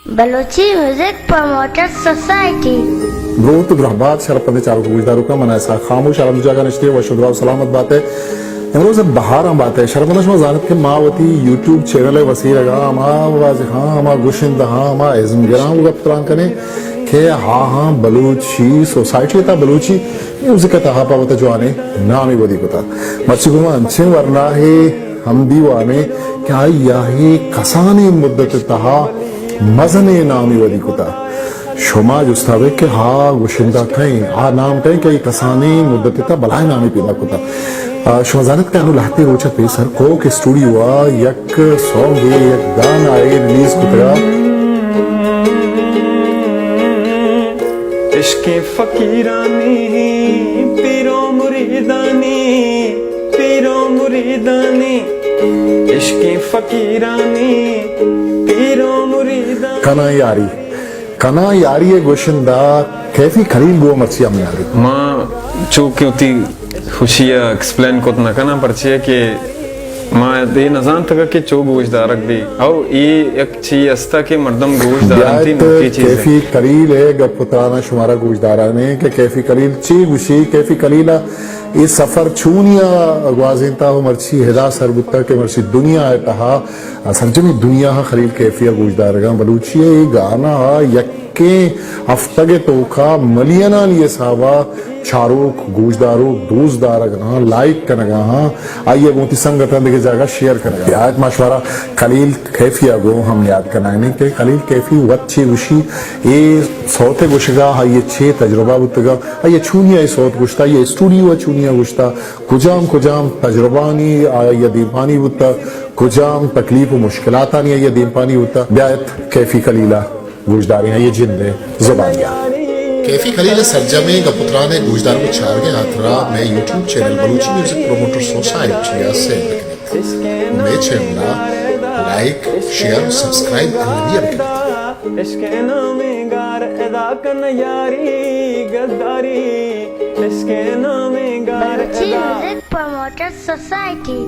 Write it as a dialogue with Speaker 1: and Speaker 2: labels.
Speaker 1: Balochi music promoter society
Speaker 2: گروت گرهبات شرپنده چارو گوشدارو کا مناسا خاموش علم جاگا نشتے و شدرا و سلامت باتیں امروز بہار ہم بات ہے شرپنده شما زانت کے ماوتی یوٹیوب چینل وسیع لگا ما واضح ہاں ما گوشند ہاں ما ازم گرام وقت تران کنے کہ ہاں بلوچی سوسائٹی تا بلوچی میوزک تا پا وتا جوانے نامی ودی کتا مرچی گما انچن ورنہ ہے ہم دیوانے کیا یاہی کسانی مدت تہا مزنے نامی ودی کتا شما جستاوے کہ ہاں گوشندہ کہیں ہاں نام کہیں کہ کسانی مدت تا بلائے نامی پیدا کتا شما زانت کہ انو لہتے روچا پیسر کوک اسٹوڈیو یک سونگ یک گان آئے ریلیز کتا
Speaker 3: عشق فقیرانی پیرو مریدانی پیرو مریدانی عشق فقیرانی پیرو مریدانی
Speaker 2: کنا یاری گوشندہ کیفی خلیل گو مرچی ہم یاری
Speaker 3: ماں چوکی ہوتی خوشیہ ایکسپلین کو اتنا کنا پرچی ہے کہ ماں دے نظام تکا کہ چو گوشت دارک دی او یہ ایک چیز استا کہ مردم گوشت دارن تھی نوکی چیز ہے
Speaker 2: کیفی قلیل ہے گپ پترانا شمارا گوشت دارانے کہ کیفی قلیل چی گوشی کیفی قلیلہ یہ سفر چونیا اگوازین تا ہو مرچی ہدا سر بتا کہ مرچی دنیا ہے تہا سرجمی دنیا ہا خلیل کیفی گوشت دارگاں بلوچی ہے یہ گانا ہا یکیں ہفتگے توکا ملینان یہ صحابہ چاروک گوشداروک دوست دارگاں لائک کنگاں ہاں آئیے گوتی سنگتاں دیکھے جاگا شیئر کنگاں آیت ماشوارا خلیل کیفی آگو ہم یاد کنائنے کہ خلیل کیفی وقت چی گوشی یہ صوت گوشگا یہ چھے تجربہ بتگا یہ چونیا یہ صوت گوشتا یہ اسٹوڈیو چونیا گوشتا کجام تجربانی یہ دیمپانی بتا کجام تکلیف و مشکلاتانی یہ دیمپانی بتا بیایت کیفی خلیلہ گوشداری ہیں یہ جند زبانیاں کیفی خلیل سرجمے گا پترانے گوشدار کو چھار گے ہاتھرا میں YouTube channel Balochi music promoter society سے میں چینلہ لائک شیئر سبسکرائب کرنے بھی
Speaker 3: عشق نام گار ادا کن یاری گداری عشق نام گار
Speaker 1: بلوچی میوزک پروموٹر سوسائٹی